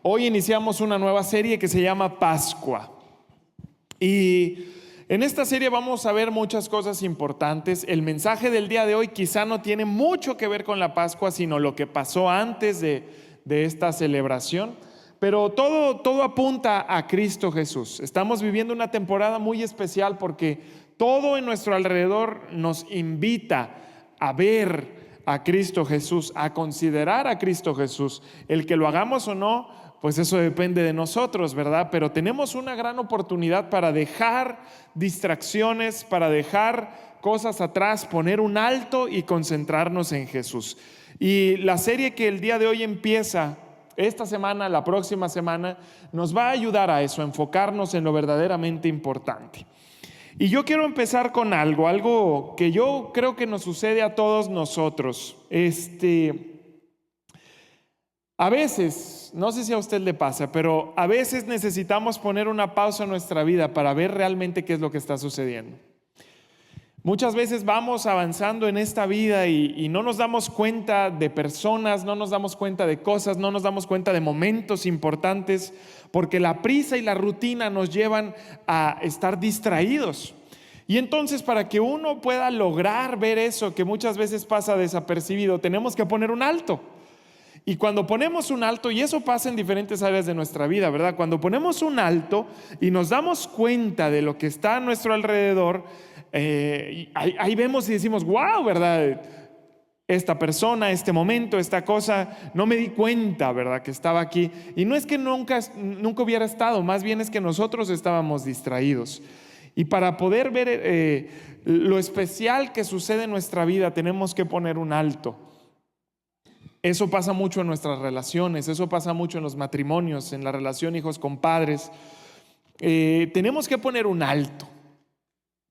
Hoy iniciamos una nueva serie que se llama Pascua. Y en esta serie vamos a ver muchas cosas importantes. El mensaje del día de hoy quizá no tiene mucho que ver con la Pascua, sino lo que pasó antes de esta celebración. Pero todo apunta a Cristo Jesús. Estamos viviendo una temporada muy especial porque todo en nuestro alrededor nos invita a ver a Cristo Jesús, a considerar a Cristo Jesús. El que lo hagamos o no, pues eso depende de nosotros, ¿verdad? Pero tenemos una gran oportunidad para dejar distracciones, para dejar cosas atrás, poner un alto y concentrarnos en Jesús. Y la serie que el día de hoy empieza, esta semana, la próxima semana, nos va a ayudar a eso, a enfocarnos en lo verdaderamente importante. Y yo quiero empezar con algo que yo creo que nos sucede a todos nosotros. A veces, no sé si a usted le pasa, pero a veces necesitamos poner una pausa en nuestra vida para ver realmente qué es lo que está sucediendo. Muchas veces vamos avanzando en esta vida y no nos damos cuenta de personas, no nos damos cuenta de cosas, no nos damos cuenta de momentos importantes, porque la prisa y la rutina nos llevan a estar distraídos. Y entonces, para que uno pueda lograr ver eso que muchas veces pasa desapercibido, tenemos que poner un alto. Y cuando ponemos un alto, y eso pasa en diferentes áreas de nuestra vida, ¿verdad? Cuando ponemos un alto y nos damos cuenta de lo que está a nuestro alrededor, ahí vemos y decimos, wow, ¿verdad? Esta persona, este momento, esta cosa, no me di cuenta, ¿verdad? Que estaba aquí. Y no es que nunca hubiera estado, más bien es que nosotros estábamos distraídos. Y para poder ver lo especial que sucede en nuestra vida, tenemos que poner un alto. Eso pasa mucho en nuestras relaciones, eso pasa mucho en los matrimonios, en la relación hijos con padres. Tenemos que poner un alto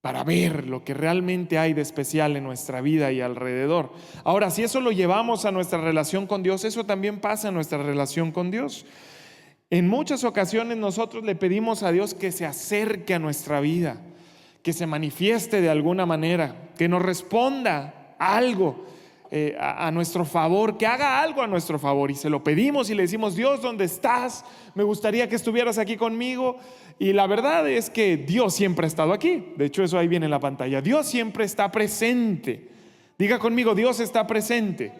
para ver lo que realmente hay de especial en nuestra vida y alrededor. Ahora, si eso lo llevamos a nuestra relación con Dios, eso también pasa en nuestra relación con Dios. En muchas ocasiones nosotros le pedimos a Dios que se acerque a nuestra vida, que se manifieste de alguna manera, que nos responda algo a nuestro favor, que haga algo a nuestro favor, y se lo pedimos y le decimos, Dios, ¿dónde estás? Me gustaría que estuvieras aquí conmigo. Y la verdad es que Dios siempre ha estado aquí. De hecho, eso ahí viene en la pantalla. Dios siempre está presente. Diga conmigo, Dios está presente.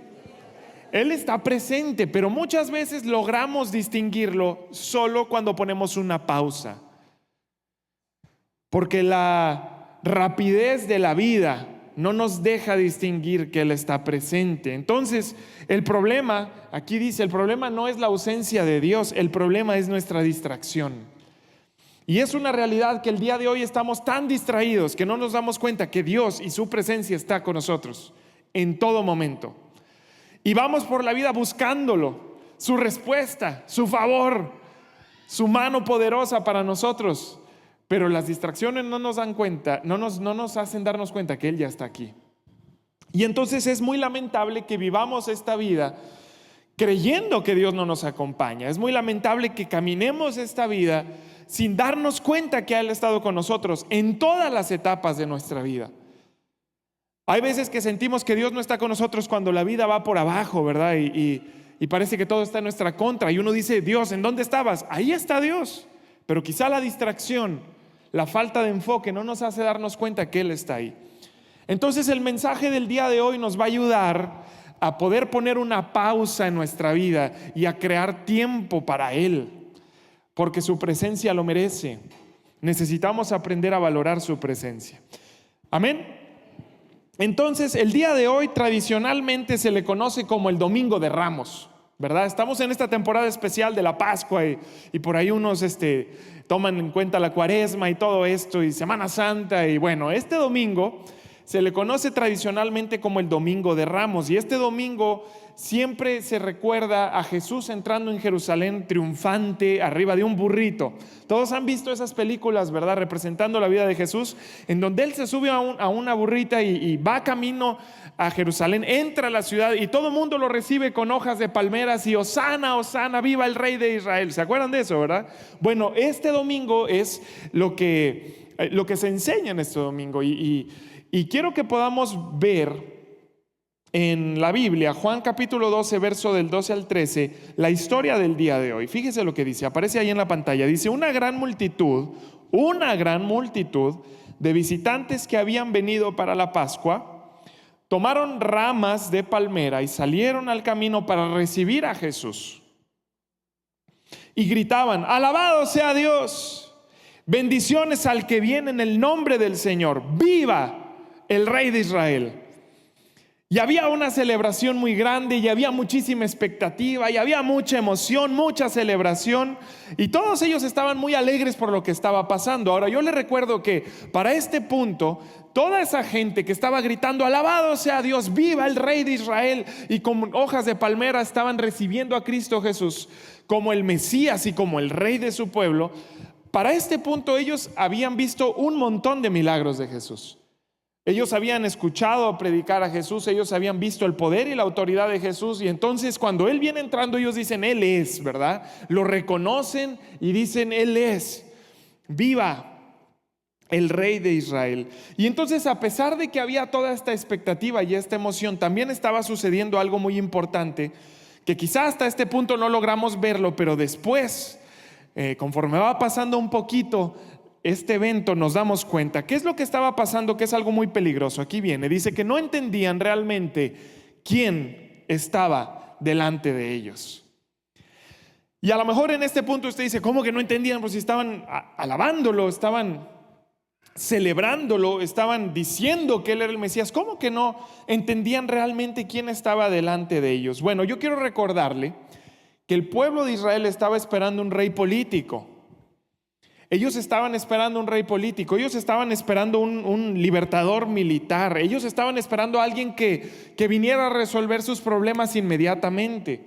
Él está presente, pero muchas veces logramos distinguirlo solo cuando ponemos una pausa, porque la rapidez de la vida no nos deja distinguir que Él está presente. Entonces, el problema, aquí dice, el problema no es la ausencia de Dios, el problema es nuestra distracción. Y es una realidad que el día de hoy estamos tan distraídos que no nos damos cuenta que Dios y su presencia está con nosotros en todo momento. Y vamos por la vida buscándolo, su respuesta, su favor, su mano poderosa para nosotros. Pero las distracciones no nos dan cuenta, no nos hacen darnos cuenta que Él ya está aquí. Y entonces es muy lamentable que vivamos esta vida creyendo que Dios no nos acompaña. Es muy lamentable que caminemos esta vida sin darnos cuenta que Él ha estado con nosotros en todas las etapas de nuestra vida. Hay veces que sentimos que Dios no está con nosotros cuando la vida va por abajo, ¿verdad? Y parece que todo está en nuestra contra. Y uno dice, Dios, ¿en dónde estabas? Ahí está Dios. Pero quizá la distracción, la falta de enfoque no nos hace darnos cuenta que Él está ahí. Entonces el mensaje del día de hoy nos va a ayudar a poder poner una pausa en nuestra vida y a crear tiempo para Él, porque su presencia lo merece. Necesitamos aprender a valorar su presencia. Amén. Entonces el día de hoy tradicionalmente se le conoce como el Domingo de Ramos, ¿verdad? Estamos en esta temporada especial de la Pascua y por ahí unos toman en cuenta la Cuaresma y todo esto y Semana Santa. Y bueno, este domingo se le conoce tradicionalmente como el Domingo de Ramos, y este domingo siempre se recuerda a Jesús entrando en Jerusalén triunfante arriba de un burrito. Todos han visto esas películas, ¿verdad? Representando la vida de Jesús, en donde Él se sube a una burrita y va camino a Jerusalén, entra a la ciudad y todo el mundo lo recibe con hojas de palmeras y Hosana, Hosana, viva el Rey de Israel. ¿Se acuerdan de eso, verdad? Bueno, este domingo es lo que se enseña en este domingo y quiero que podamos ver en la Biblia, Juan capítulo 12, verso del 12 al 13, la historia del día de hoy. Fíjese lo que dice, aparece ahí en la pantalla. Dice, una gran multitud de visitantes que habían venido para la Pascua, tomaron ramas de palmera y salieron al camino para recibir a Jesús. Y gritaban, alabado sea Dios, bendiciones al que viene en el nombre del Señor, viva el Rey de Israel. Y había una celebración muy grande y había muchísima expectativa y había mucha emoción, mucha celebración, y todos ellos estaban muy alegres por lo que estaba pasando. Ahora yo les recuerdo que para este punto toda esa gente que estaba gritando alabado sea Dios, viva el Rey de Israel, y con hojas de palmera estaban recibiendo a Cristo Jesús como el Mesías y como el Rey de su pueblo, para este punto ellos habían visto un montón de milagros de Jesús. Ellos habían escuchado predicar a Jesús, ellos habían visto el poder y la autoridad de Jesús, y entonces cuando Él viene entrando ellos dicen, Él es, ¿verdad? Lo reconocen y dicen, Él es, viva el Rey de Israel. Y entonces, a pesar de que había toda esta expectativa y esta emoción, también estaba sucediendo algo muy importante, que quizás hasta este punto no logramos verlo, pero después, conforme va pasando un poquito este evento, nos damos cuenta. ¿Qué es lo que estaba pasando? Que es algo muy peligroso. Aquí viene, dice que no entendían realmente quién estaba delante de ellos. Y a lo mejor en este punto usted dice, ¿cómo que no entendían? Pues si estaban alabándolo, estaban celebrándolo, estaban diciendo que Él era el Mesías. ¿Cómo que no entendían realmente quién estaba delante de ellos? Bueno, yo quiero recordarle que el pueblo de Israel estaba esperando un rey político. Ellos estaban esperando un rey político, ellos estaban esperando un libertador militar, ellos estaban esperando a alguien que viniera a resolver sus problemas inmediatamente.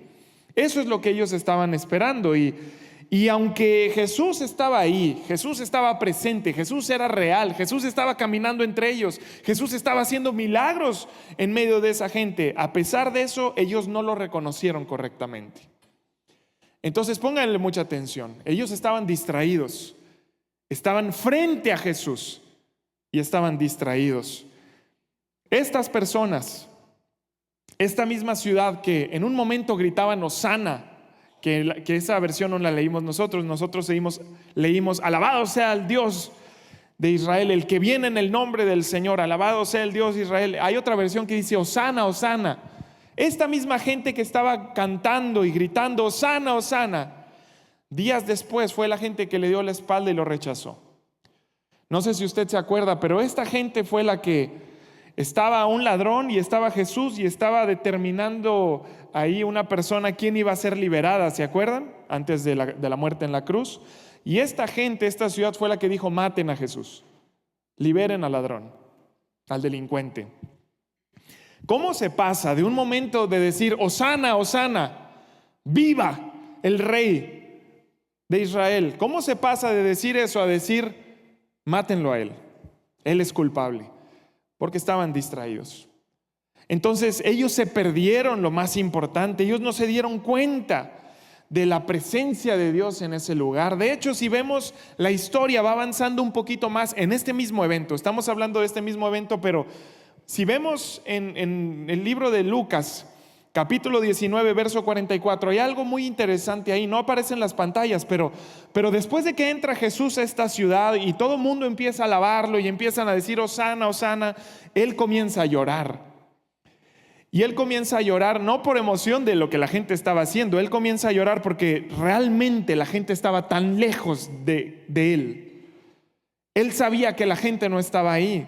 Eso es lo que ellos estaban esperando. Y aunque Jesús estaba ahí, Jesús estaba presente, Jesús era real, Jesús estaba caminando entre ellos, Jesús estaba haciendo milagros en medio de esa gente, a pesar de eso, ellos no lo reconocieron correctamente. Entonces pónganle mucha atención, ellos estaban distraídos. Estaban frente a Jesús y estaban distraídos. Estas personas, esta misma ciudad que en un momento gritaban Hosana, que esa versión no la leímos nosotros leímos alabado sea el Dios de Israel, el que viene en el nombre del Señor, alabado sea el Dios de Israel. Hay otra versión que dice Hosana, Hosana. Esta misma gente que estaba cantando y gritando Hosana, Hosana, días después fue la gente que le dio la espalda y lo rechazó. No sé si usted se acuerda, pero esta gente fue la que estaba un ladrón y estaba Jesús y estaba determinando ahí una persona quién iba a ser liberada, ¿se acuerdan? Antes de la muerte en la cruz. Y esta gente, esta ciudad fue la que dijo, maten a Jesús, liberen al ladrón, al delincuente. ¿Cómo se pasa de un momento de decir Hosana, Hosana, viva el Rey de Israel? ¿Cómo se pasa de decir eso a decir mátenlo a él es culpable? Porque estaban distraídos. Entonces ellos se perdieron lo más importante, ellos no se dieron cuenta de la presencia de Dios en ese lugar. De hecho, si vemos la historia va avanzando un poquito más en este mismo evento, estamos hablando de este mismo evento, pero si vemos en el libro de Lucas capítulo 19, verso 44, hay algo muy interesante ahí, no aparece en las pantallas, pero después de que entra Jesús a esta ciudad y todo el mundo empieza a alabarlo y empiezan a decir Hosana, Hosana, Él comienza a llorar. Y Él comienza a llorar no por emoción de lo que la gente estaba haciendo, Él comienza a llorar porque realmente la gente estaba tan lejos de Él. Él sabía que la gente no estaba ahí.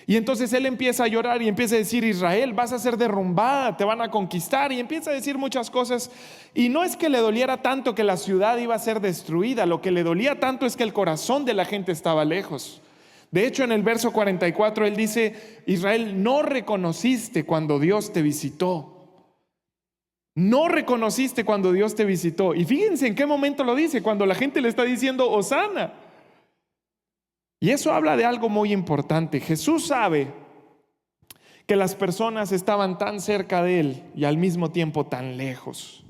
Y entonces Él empieza a llorar y empieza a decir, Israel, vas a ser derrumbada, te van a conquistar, y empieza a decir muchas cosas. Y no es que le doliera tanto que la ciudad iba a ser destruida, lo que le dolía tanto es que el corazón de la gente estaba lejos. De hecho, en el verso 44 Él dice, Israel, no reconociste cuando Dios te visitó. No reconociste cuando Dios te visitó. Y fíjense en qué momento lo dice, cuando la gente le está diciendo Hosana. Y eso habla de algo muy importante. Jesús sabe que las personas estaban tan cerca de Él y al mismo tiempo tan lejos,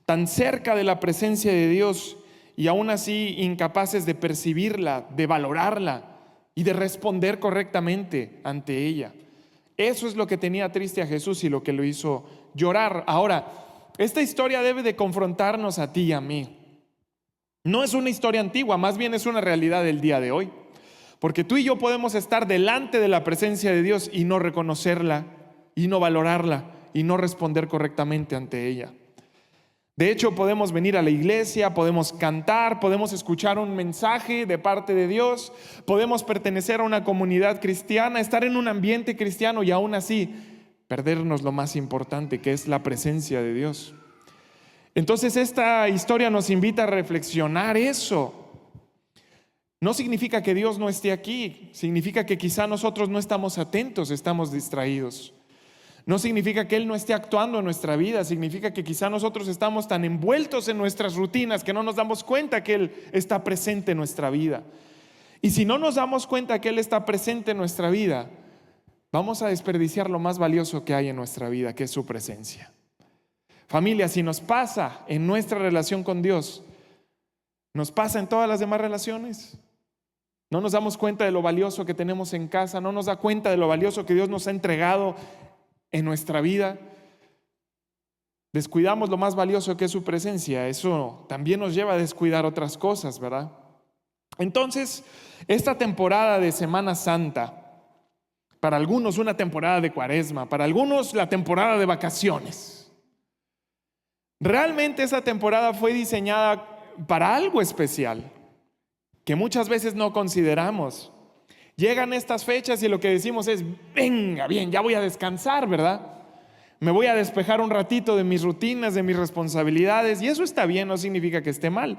tan cerca de la presencia de Dios y aún así incapaces de percibirla, de valorarla y de responder correctamente ante ella. Eso es lo que tenía triste a Jesús y lo que lo hizo llorar. Ahora, esta historia debe de confrontarnos a ti y a mí. No es una historia antigua, más bien es una realidad del día de hoy. Porque tú y yo podemos estar delante de la presencia de Dios y no reconocerla, y no valorarla, y no responder correctamente ante ella. De hecho, podemos venir a la iglesia, podemos cantar, podemos escuchar un mensaje de parte de Dios, podemos pertenecer a una comunidad cristiana, estar en un ambiente cristiano y aún así perdernos lo más importante, que es la presencia de Dios. Entonces esta historia nos invita a reflexionar eso. No significa que Dios no esté aquí, significa que quizá nosotros no estamos atentos, estamos distraídos. No significa que Él no esté actuando en nuestra vida, significa que quizá nosotros estamos tan envueltos en nuestras rutinas que no nos damos cuenta que Él está presente en nuestra vida. Y si no nos damos cuenta que Él está presente en nuestra vida, vamos a desperdiciar lo más valioso que hay en nuestra vida, que es su presencia. Familia, si nos pasa en nuestra relación con Dios, nos pasa en todas las demás relaciones. No nos damos cuenta de lo valioso que tenemos en casa, no nos da cuenta de lo valioso que Dios nos ha entregado en nuestra vida. Descuidamos lo más valioso que es su presencia. Eso también nos lleva a descuidar otras cosas, ¿verdad? Entonces, esta temporada de Semana Santa, para algunos una temporada de Cuaresma, para algunos la temporada de vacaciones. Realmente esa temporada fue diseñada para algo especial que muchas veces no consideramos. Llegan estas fechas y lo que decimos es: venga, bien, ya voy a descansar, ¿verdad? Me voy a despejar un ratito de mis rutinas, de mis responsabilidades, y eso está bien, no significa que esté mal,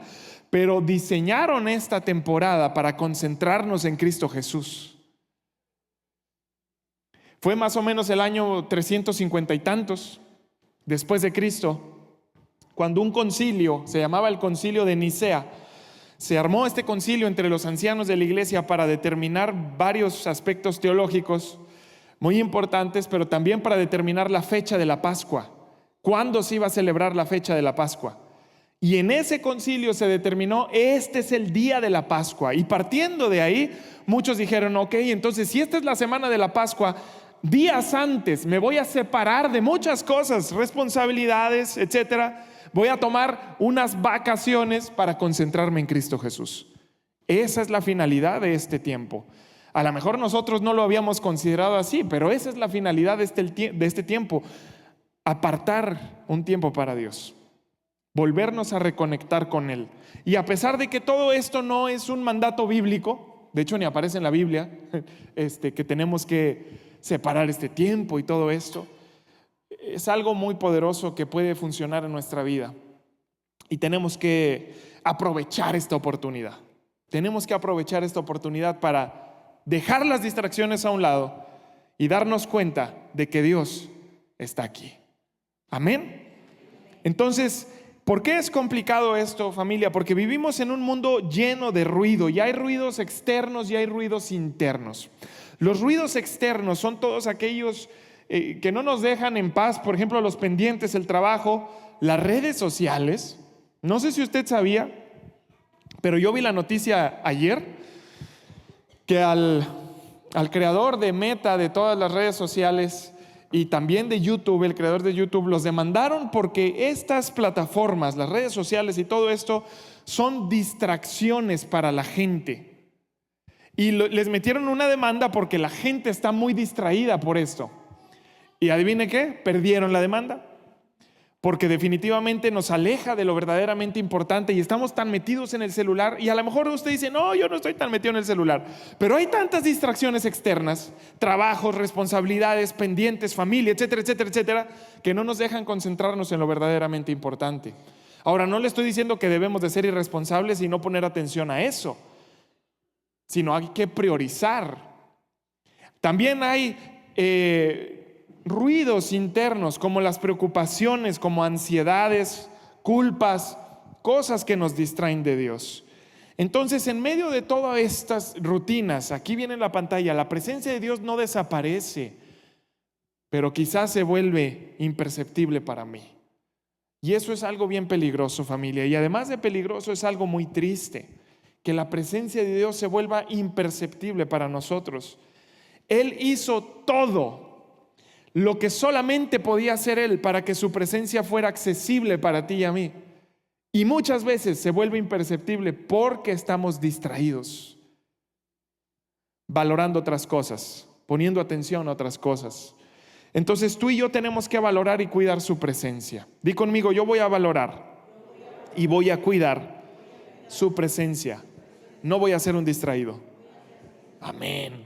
pero diseñaron esta temporada para concentrarnos en Cristo Jesús. Fue más o menos el año 350 y tantos después de Cristo, cuando un concilio, se llamaba el Concilio de Nicea, se armó este concilio entre los ancianos de la iglesia para determinar varios aspectos teológicos muy importantes, pero también para determinar la fecha de la Pascua, cuándo se iba a celebrar la fecha de la Pascua. Y en ese concilio se determinó: este es el día de la Pascua. Y partiendo de ahí, muchos dijeron: ok, entonces si esta es la semana de la Pascua, días antes me voy a separar de muchas cosas, responsabilidades, etcétera. Voy a tomar unas vacaciones para concentrarme en Cristo Jesús. Esa es la finalidad de este tiempo. A lo mejor nosotros no lo habíamos considerado así, pero esa es la finalidad de este tiempo: apartar un tiempo para Dios, volvernos a reconectar con Él. Y a pesar de que todo esto no es un mandato bíblico, de hecho ni aparece en la Biblia, que tenemos que separar este tiempo y todo esto, es algo muy poderoso que puede funcionar en nuestra vida. Y tenemos que aprovechar esta oportunidad. Tenemos que aprovechar esta oportunidad para dejar las distracciones a un lado y darnos cuenta de que Dios está aquí. Amén. Entonces, ¿por qué es complicado esto, familia? Porque vivimos en un mundo lleno de ruido, y hay ruidos externos y hay ruidos internos. Los ruidos externos son todos aquellos que no nos dejan en paz. Por ejemplo, los pendientes, el trabajo, las redes sociales. No sé si usted sabía, pero yo vi la noticia ayer que al creador de Meta, de todas las redes sociales, y también de YouTube, el creador de YouTube, los demandaron porque estas plataformas, las redes sociales y todo esto, son distracciones para la gente. Y les metieron una demanda porque la gente está muy distraída por esto. Y adivine qué, perdieron la demanda, porque definitivamente nos aleja de lo verdaderamente importante y estamos tan metidos en el celular. Y a lo mejor usted dice: no, yo no estoy tan metido en el celular, pero hay tantas distracciones externas, trabajos, responsabilidades, pendientes, familia, etcétera, etcétera, etcétera, que no nos dejan concentrarnos en lo verdaderamente importante. Ahora, no le estoy diciendo que debemos de ser irresponsables y no poner atención a eso, sino hay que priorizar. También hay ruidos internos, como las preocupaciones, como ansiedades, culpas, cosas que nos distraen de Dios. Entonces, en medio de todas estas rutinas, aquí viene en la pantalla, la presencia de Dios no desaparece, pero quizás se vuelve imperceptible para mí. Y eso es algo bien peligroso, familia. Y además de peligroso, es algo muy triste, que la presencia de Dios se vuelva imperceptible para nosotros. Él hizo todo lo que solamente podía hacer Él para que su presencia fuera accesible para ti y a mí. Y muchas veces se vuelve imperceptible porque estamos distraídos, valorando otras cosas, poniendo atención a otras cosas. Entonces tú y yo tenemos que valorar y cuidar su presencia. Di conmigo, yo voy a valorar y voy a cuidar su presencia. No voy a ser un distraído. Amén.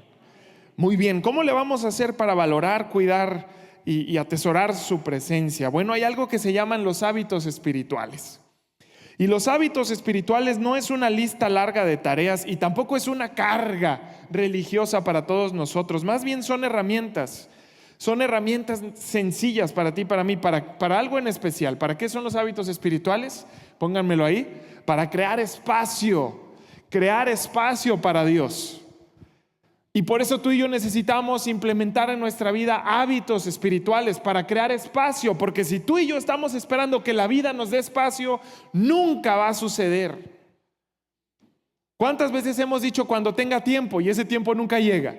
Muy bien, ¿cómo le vamos a hacer para valorar, cuidar y atesorar su presencia? Bueno, hay algo que se llaman los hábitos espirituales. Y los hábitos espirituales no es una lista larga de tareas y tampoco es una carga religiosa para todos nosotros. Más bien son herramientas. Son herramientas sencillas para ti, para mí, para algo en especial. ¿Para qué son los hábitos espirituales? Pónganmelo ahí. Para crear espacio para Dios. Y por eso tú y yo necesitamos implementar en nuestra vida hábitos espirituales para crear espacio, porque si tú y yo estamos esperando que la vida nos dé espacio, nunca va a suceder. ¿Cuántas veces hemos dicho cuando tenga tiempo y ese tiempo nunca llega?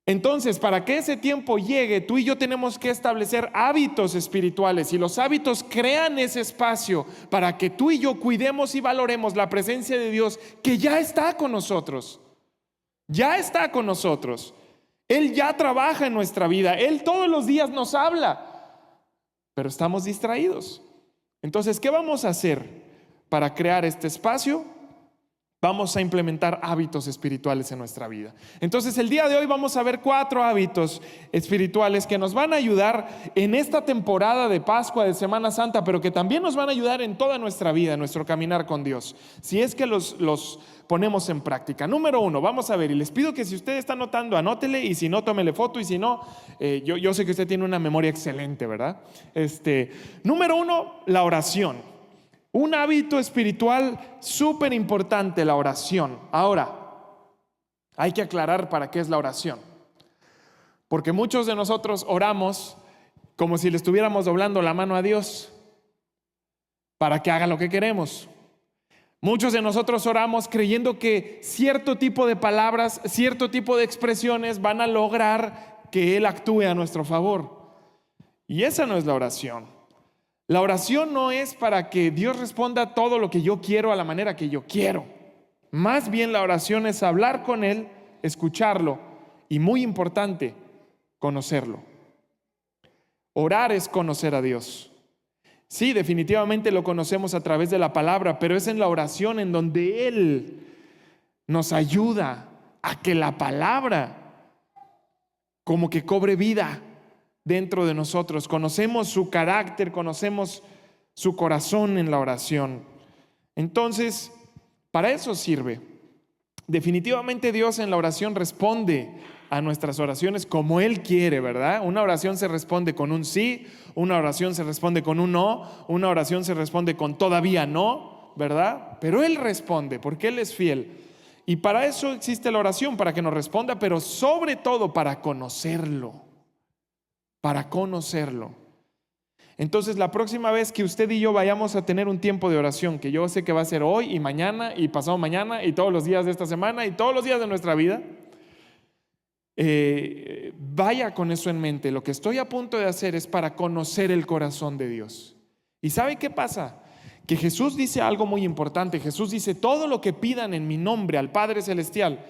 Entonces, para que ese tiempo llegue, tú y yo tenemos que establecer hábitos espirituales, y los hábitos crean ese espacio para que tú y yo cuidemos y valoremos la presencia de Dios que ya está con nosotros. Ya está con nosotros. Él ya trabaja en nuestra vida. Él todos los días nos habla, pero estamos distraídos. Entonces, ¿qué vamos a hacer para crear este espacio? Vamos a implementar hábitos espirituales en nuestra vida. Entonces, el día de hoy vamos a ver 4 hábitos espirituales que nos van a ayudar en esta temporada de Pascua, de Semana Santa, pero que también nos van a ayudar en toda nuestra vida, en nuestro caminar con Dios, si es que los ponemos en práctica. Número 1, vamos a ver, y les pido que si usted está anotando, anótele, y si no, tómele foto, y si no, yo sé que usted tiene una memoria excelente, ¿verdad? Número 1, la oración. Un hábito espiritual súper importante, la oración. Ahora, hay que aclarar para qué es la oración, porque muchos de nosotros oramos como si le estuviéramos doblando la mano a Dios para que haga lo que queremos. Muchos de nosotros oramos creyendo que cierto tipo de palabras, cierto tipo de expresiones van a lograr que Él actúe a nuestro favor. Y esa no es la oración. La oración no es para que Dios responda todo lo que yo quiero a la manera que yo quiero. Más bien la oración es hablar con Él, escucharlo y, muy importante, conocerlo. Orar es conocer a Dios. Sí, definitivamente lo conocemos a través de la palabra, pero es en la oración en donde Él nos ayuda a que la palabra como que cobre vida dentro de nosotros. Conocemos su carácter, conocemos su corazón en la oración. Entonces, para eso sirve. Definitivamente Dios en la oración responde a nuestras oraciones como Él quiere, ¿verdad? Una oración se responde con un sí, una oración se responde con un no, una oración se responde con todavía no, ¿verdad? Pero Él responde porque Él es fiel. Y para eso existe la oración, para que nos responda, pero sobre todo para conocerlo. Para conocerlo. Entonces, la próxima vez que usted y yo vayamos a tener un tiempo de oración, que yo sé que va a ser hoy y mañana y pasado mañana y todos los días de esta semana y todos los días de nuestra vida, vaya con eso en mente. Lo que estoy a punto de hacer es para conocer el corazón de Dios. ¿Y sabe qué pasa? Que Jesús dice algo muy importante. Jesús dice: todo lo que pidan en mi nombre al Padre Celestial,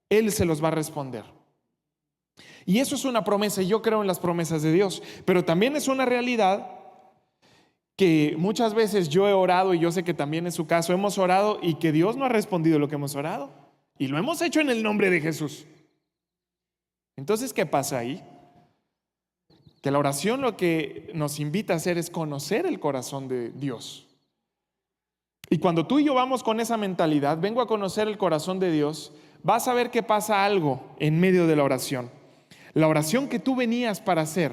Él se los va a responder. Y eso es una promesa, y yo creo en las promesas de Dios, pero también es una realidad que muchas veces yo he orado, y yo sé que también es su caso, hemos orado y que Dios no ha respondido lo que hemos orado, y lo hemos hecho en el nombre de Jesús. Entonces, ¿qué pasa ahí? Que la oración lo que nos invita a hacer es conocer el corazón de Dios. Y cuando tú y yo vamos con esa mentalidad, vengo a conocer el corazón de Dios, vas a ver que pasa algo en medio de la oración. La oración que tú venías para hacer,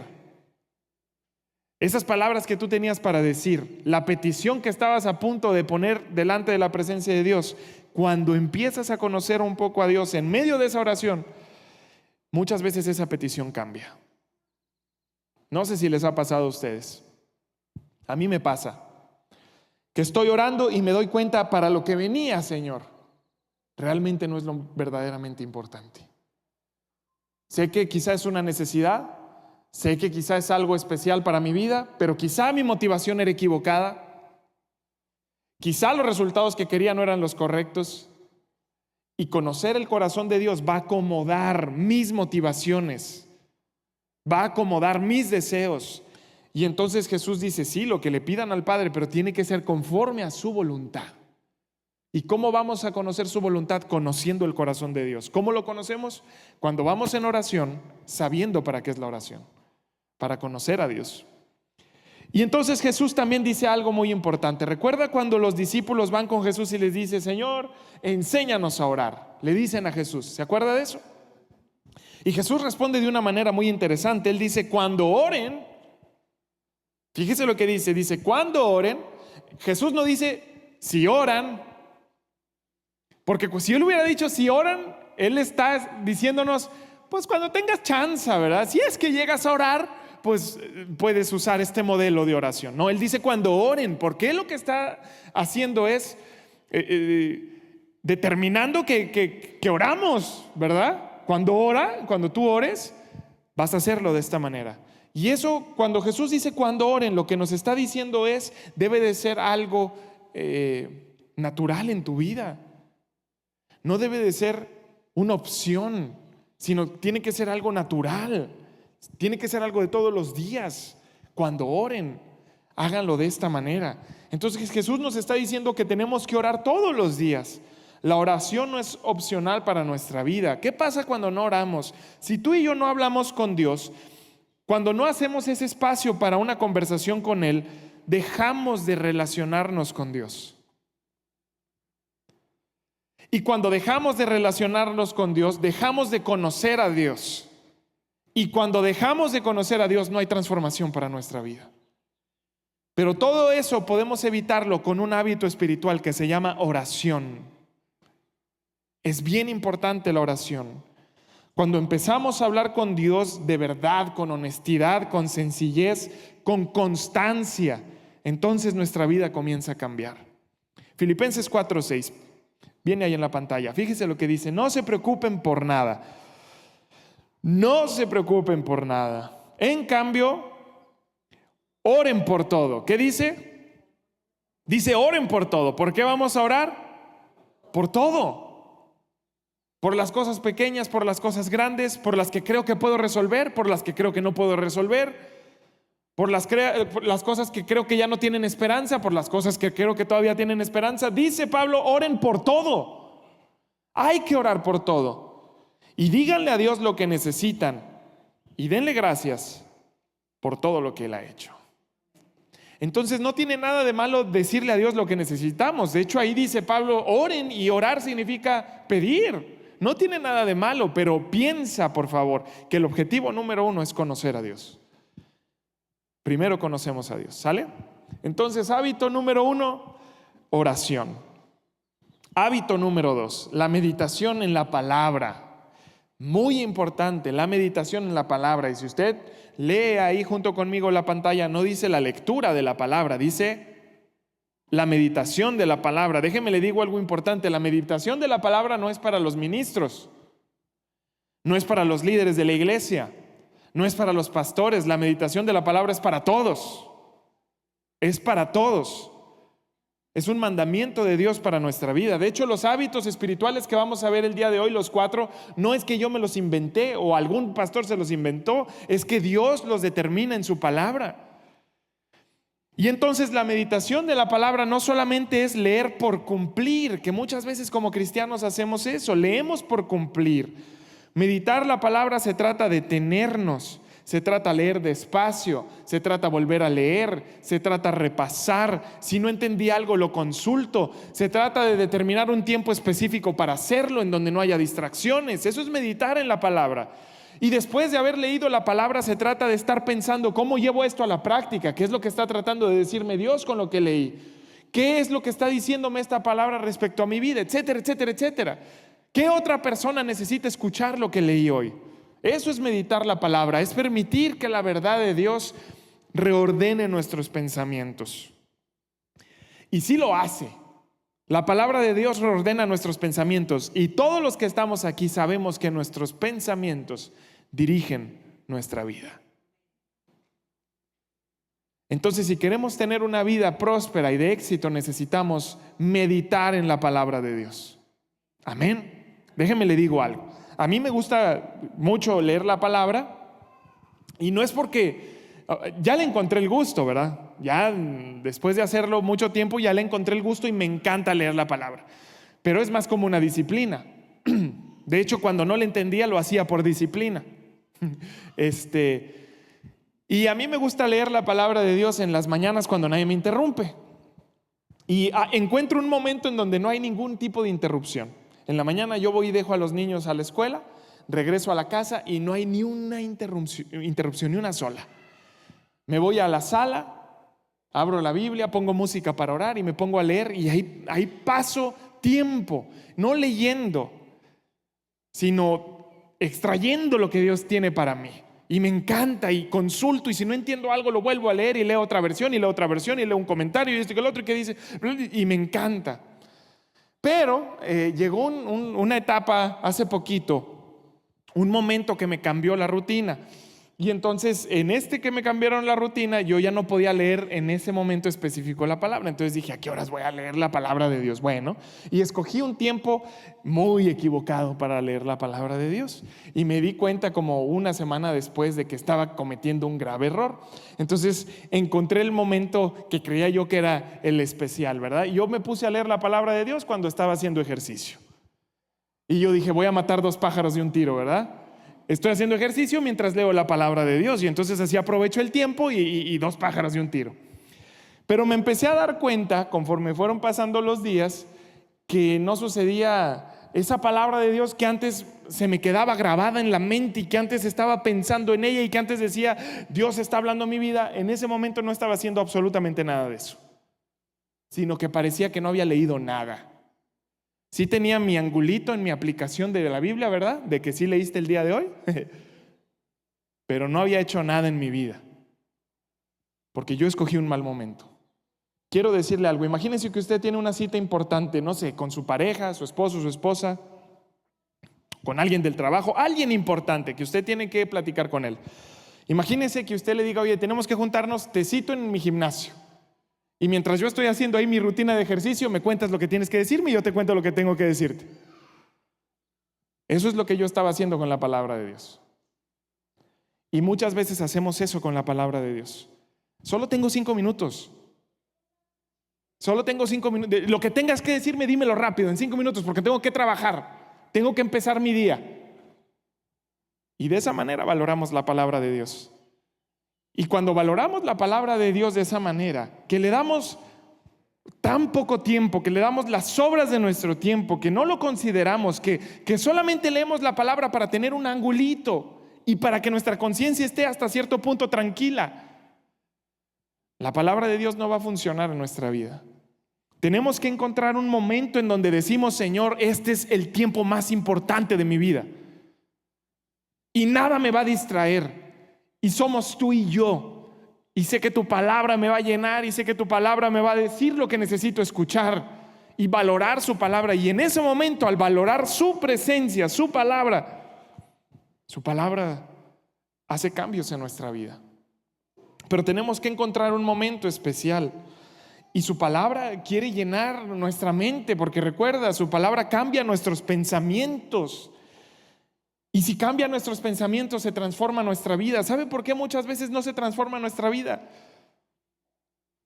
esas palabras que tú tenías para decir, la petición que estabas a punto de poner delante de la presencia de Dios, cuando empiezas a conocer un poco a Dios en medio de esa oración, muchas veces esa petición cambia. No sé si les ha pasado a ustedes. A mí me pasa que estoy orando y me doy cuenta, para lo que venía, Señor, realmente no es lo verdaderamente importante. Sé que quizá es una necesidad, sé que quizá es algo especial para mi vida, pero quizá mi motivación era equivocada. Quizá los resultados que quería no eran los correctos. Y conocer el corazón de Dios va a acomodar mis motivaciones, va a acomodar mis deseos. Y entonces Jesús dice, sí, lo que le pidan al Padre, pero tiene que ser conforme a su voluntad. ¿Y cómo vamos a conocer su voluntad? Conociendo el corazón de Dios. ¿Cómo lo conocemos? Cuando vamos en oración, sabiendo para qué es la oración, para conocer a Dios. Y entonces Jesús también dice algo muy importante. ¿Recuerda cuando los discípulos van con Jesús y les dice, Señor, enséñanos a orar? Le dicen a Jesús, ¿se acuerda de eso? Y Jesús responde de una manera muy interesante. Él dice, cuando oren, fíjese lo que dice, cuando oren, Jesús no dice, si oran, porque si Él hubiera dicho, si oran, Él está diciéndonos, pues cuando tengas chance, ¿verdad? Si es que llegas a orar, pues puedes usar este modelo de oración. No, Él dice cuando oren, porque lo que está haciendo es determinando que oramos, ¿verdad? Cuando tú ores, vas a hacerlo de esta manera. Y eso, cuando Jesús dice cuando oren, lo que nos está diciendo es, debe de ser algo natural en tu vida. No debe de ser una opción, sino tiene que ser algo natural. Tiene que ser algo de todos los días. Cuando oren, háganlo de esta manera. Entonces Jesús nos está diciendo que tenemos que orar todos los días. La oración no es opcional para nuestra vida. ¿Qué pasa cuando no oramos? Si tú y yo no hablamos con Dios, cuando no hacemos ese espacio para una conversación con Él, dejamos de relacionarnos con Dios. Y cuando dejamos de relacionarnos con Dios, dejamos de conocer a Dios. Y cuando dejamos de conocer a Dios, no hay transformación para nuestra vida. Pero todo eso podemos evitarlo con un hábito espiritual que se llama oración. Es bien importante la oración. Cuando empezamos a hablar con Dios de verdad, con honestidad, con sencillez, con constancia, entonces nuestra vida comienza a cambiar. Filipenses 4:6, viene ahí en la pantalla. Fíjese lo que dice, no se preocupen por nada. No se preocupen por nada. En cambio, oren por todo. ¿Qué dice? Dice oren por todo. ¿Por qué vamos a orar? Por todo. Por las cosas pequeñas, por las cosas grandes, por las que creo que puedo resolver, por las que creo que no puedo resolver, por las cosas que creo que ya no tienen esperanza, por las cosas que creo que todavía tienen esperanza. Dice Pablo, oren por todo. Hay que orar por todo. Y díganle a Dios lo que necesitan y denle gracias por todo lo que Él ha hecho. Entonces no tiene nada de malo decirle a Dios lo que necesitamos. De hecho ahí dice Pablo, oren, y orar significa pedir. No tiene nada de malo, pero piensa, por favor, que el objetivo número 1 es conocer a Dios. Primero conocemos a Dios, ¿sale? Entonces hábito número 1, oración. Hábito número 2, la meditación en la palabra. Muy importante, la meditación en la palabra. Y si usted lee ahí junto conmigo la pantalla, no dice la lectura de la palabra, dice la meditación de la palabra. Déjeme le digo algo importante, la meditación de la palabra no es para los ministros, no es para los líderes de la iglesia, no es para los pastores. La meditación de la palabra es para todos, es para todos. Es un mandamiento de Dios para nuestra vida. De hecho, los hábitos espirituales que vamos a ver el día de hoy, los 4, no es que yo me los inventé o algún pastor se los inventó, es que Dios los determina en su palabra. Y entonces la meditación de la palabra no solamente es leer por cumplir, que muchas veces como cristianos hacemos eso, leemos por cumplir. Meditar la palabra se trata de detenernos. Se trata de leer despacio, se trata de volver a leer, se trata de repasar. Si no entendí algo, lo consulto. Se trata de determinar un tiempo específico para hacerlo en donde no haya distracciones. Eso es meditar en la palabra. Y después de haber leído la palabra, se trata de estar pensando, ¿cómo llevo esto a la práctica? ¿Qué es lo que está tratando de decirme Dios con lo que leí? ¿Qué es lo que está diciéndome esta palabra respecto a mi vida? Etcétera, etcétera, etcétera. ¿Qué otra persona necesita escuchar lo que leí hoy? Eso es meditar la palabra, es permitir que la verdad de Dios reordene nuestros pensamientos. Y sí lo hace. La palabra de Dios reordena nuestros pensamientos. Y todos los que estamos aquí sabemos que nuestros pensamientos dirigen nuestra vida. Entonces, si queremos tener una vida próspera y de éxito, necesitamos meditar en la palabra de Dios. Amén. Déjenme le digo algo. A mí me gusta mucho leer la palabra y no es porque ya le encontré el gusto, ¿verdad? Ya después de hacerlo mucho tiempo ya le encontré el gusto y me encanta leer la palabra. Pero es más como una disciplina. De hecho, cuando no le entendía lo hacía por disciplina. Y a mí me gusta leer la palabra de Dios en las mañanas cuando nadie me interrumpe. Y encuentro un momento en donde no hay ningún tipo de interrupción. En la mañana yo voy y dejo a los niños a la escuela, regreso a la casa y no hay ni una interrupción, ni una sola. Me voy a la sala, abro la Biblia, pongo música para orar y me pongo a leer y ahí paso tiempo, no leyendo, sino extrayendo lo que Dios tiene para mí. Y me encanta y consulto y si no entiendo algo lo vuelvo a leer y leo otra versión y leo otra versión y leo un comentario y esto y el otro y que dice y me encanta. Pero llegó una etapa hace poquito, un momento que me cambió la rutina. Y entonces en que me cambiaron la rutina, yo ya no podía leer en ese momento específico la palabra. Entonces dije, ¿a qué horas voy a leer la palabra de Dios? Bueno, y escogí un tiempo muy equivocado para leer la palabra de Dios. Y me di cuenta como una semana después de que estaba cometiendo un grave error. Entonces encontré el momento que creía yo que era el especial, ¿verdad? Y yo me puse a leer la palabra de Dios cuando estaba haciendo ejercicio. Y yo dije, voy a matar 2 pájaros de un tiro, ¿verdad? Estoy haciendo ejercicio mientras leo la palabra de Dios y entonces así aprovecho el tiempo y 2 pájaros de un tiro. Pero me empecé a dar cuenta, conforme fueron pasando los días, que no sucedía esa palabra de Dios que antes se me quedaba grabada en la mente y que antes estaba pensando en ella y que antes decía, Dios está hablando a mi vida. En ese momento no estaba haciendo absolutamente nada de eso, sino que parecía que no había leído nada. Sí tenía mi angulito en mi aplicación de la Biblia, ¿verdad? De que sí leíste el día de hoy. Pero no había hecho nada en mi vida. Porque yo escogí un mal momento. Quiero decirle algo. Imagínense que usted tiene una cita importante, no sé, con su pareja, su esposo, su esposa, con alguien del trabajo, alguien importante que usted tiene que platicar con él. Imagínense que usted le diga, oye, tenemos que juntarnos, te cito en mi gimnasio. Y mientras yo estoy haciendo ahí mi rutina de ejercicio, me cuentas lo que tienes que decirme y yo te cuento lo que tengo que decirte. Eso es lo que yo estaba haciendo con la palabra de Dios. Y muchas veces hacemos eso con la palabra de Dios. Solo tengo 5 minutos. Solo tengo 5 minutos. Lo que tengas que decirme, dímelo rápido, en 5 minutos, porque tengo que trabajar. Tengo que empezar mi día. Y de esa manera valoramos la palabra de Dios. Y cuando valoramos la palabra de Dios de esa manera, que le damos tan poco tiempo, que le damos las sobras de nuestro tiempo, que no lo consideramos, que solamente leemos la palabra para tener un angulito y para que nuestra conciencia esté hasta cierto punto tranquila, la palabra de Dios no va a funcionar en nuestra vida. Tenemos que encontrar un momento en donde decimos, Señor, este es el tiempo más importante de mi vida y nada me va a distraer. Y somos tú y yo. Y sé que tu palabra me va a llenar y sé que tu palabra me va a decir lo que necesito escuchar y valorar su palabra. Y en ese momento, al valorar su presencia, su palabra hace cambios en nuestra vida. Pero tenemos que encontrar un momento especial. Y su palabra quiere llenar nuestra mente, porque recuerda, su palabra cambia nuestros pensamientos. Y si cambia nuestros pensamientos, se transforma nuestra vida. ¿Sabe por qué muchas veces no se transforma nuestra vida?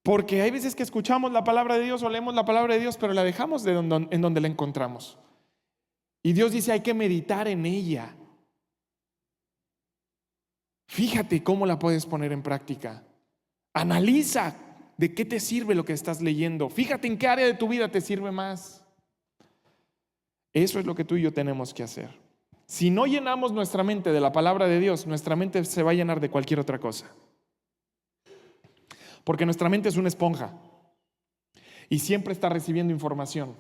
Porque hay veces que escuchamos la palabra de Dios o leemos la palabra de Dios, pero la dejamos en donde la encontramos. Y Dios dice, hay que meditar en ella. Fíjate cómo la puedes poner en práctica. Analiza de qué te sirve lo que estás leyendo. Fíjate en qué área de tu vida te sirve más. Eso es lo que tú y yo tenemos que hacer. Si no llenamos nuestra mente de la palabra de Dios, nuestra mente se va a llenar de cualquier otra cosa. Porque nuestra mente es una esponja y siempre está recibiendo información.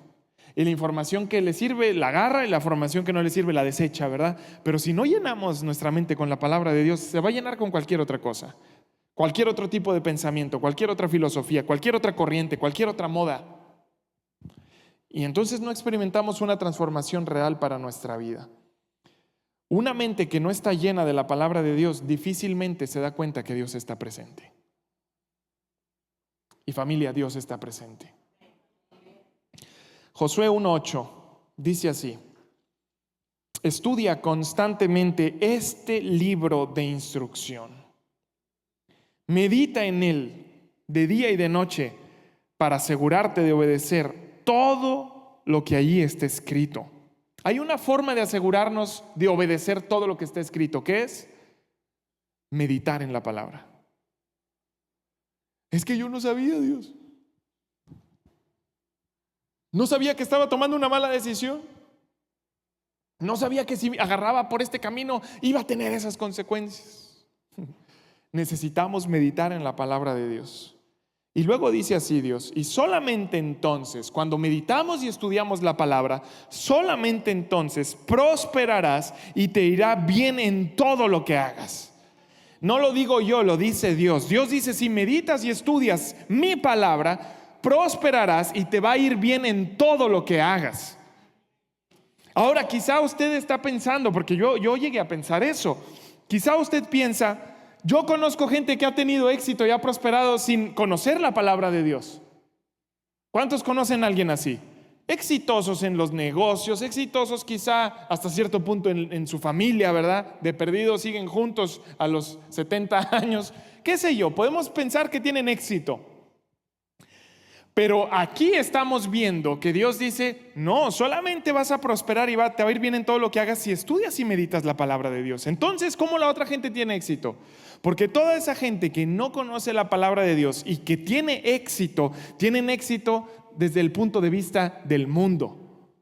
Y la información que le sirve la agarra y la información que no le sirve la desecha, ¿verdad? Pero si no llenamos nuestra mente con la palabra de Dios, se va a llenar con cualquier otra cosa. Cualquier otro tipo de pensamiento, cualquier otra filosofía, cualquier otra corriente, cualquier otra moda. Y entonces no experimentamos una transformación real para nuestra vida. Una mente que no está llena de la palabra de Dios difícilmente se da cuenta que Dios está presente. Y familia, Dios está presente. Josué 1:8 dice así: estudia constantemente este libro de instrucción. Medita en él de día y de noche para asegurarte de obedecer todo lo que allí está escrito. Hay una forma de asegurarnos de obedecer todo lo que está escrito, que es meditar en la palabra. Es que yo no sabía, Dios. No sabía que estaba tomando una mala decisión. No sabía que si agarraba por este camino iba a tener esas consecuencias. Necesitamos meditar en la palabra de Dios. Y luego dice así Dios: y solamente entonces, cuando meditamos y estudiamos la palabra, solamente entonces prosperarás y te irá bien en todo lo que hagas. No lo digo yo, lo dice Dios. Dios dice: si meditas y estudias mi palabra, prosperarás y te va a ir bien en todo lo que hagas. Ahora, quizá usted está pensando, porque yo llegué a pensar eso. Quizá usted piensa: yo conozco gente que ha tenido éxito y ha prosperado sin conocer la palabra de Dios. ¿Cuántos conocen a alguien así? Exitosos en los negocios, exitosos quizá hasta cierto punto en su familia, ¿verdad? De perdido siguen juntos a los 70 años. ¿Qué sé yo? Podemos pensar que tienen éxito. Pero aquí estamos viendo que Dios dice: no, solamente vas a prosperar y te va a ir bien en todo lo que hagas si estudias y meditas la palabra de Dios. Entonces, ¿cómo la otra gente tiene éxito? Porque toda esa gente que no conoce la palabra de Dios y que tienen éxito desde el punto de vista del mundo.